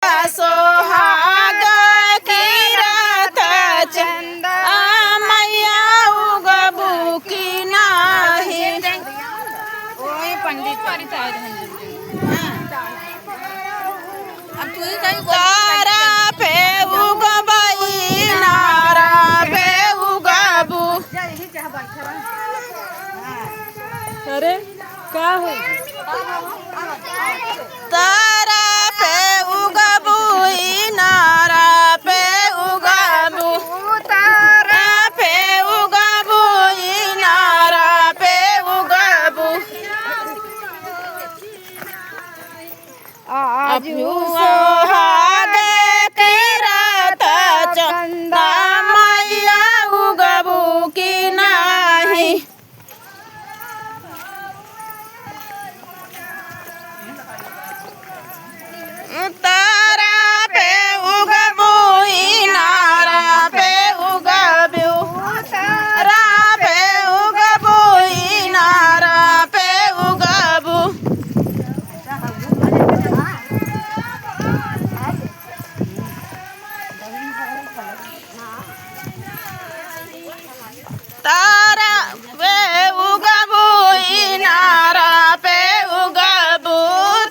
सोहाग किरत चंद मैया उगबू की नाही। ओए पंडित परिताज अब तू ही कहीं तारा पे उगबई नारा पे उगबू। अरे का हो तारा पे उगबू नारा पे उगबू। तारा पे उगबू नारा पे उगबू। अभ्यू सोहाग किरत चंद मैया उगबू की नाही। तारा पे उगबू नारा पे उगबू। तारा पे उगबू नारा पे उगबू। तारा पे उगबू नारा पे उगबू।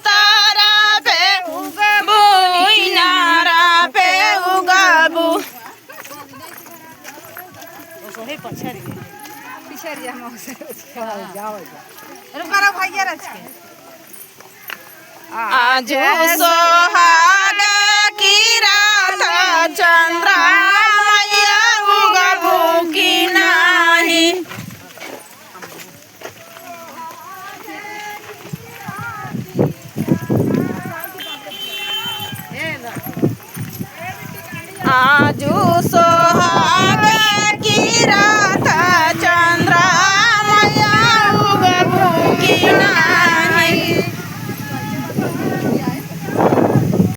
तारा पे उगबू नारा पे उगबू। आजू सोहाग किरत चंद्र मैया उगबू की नाही। आजू सो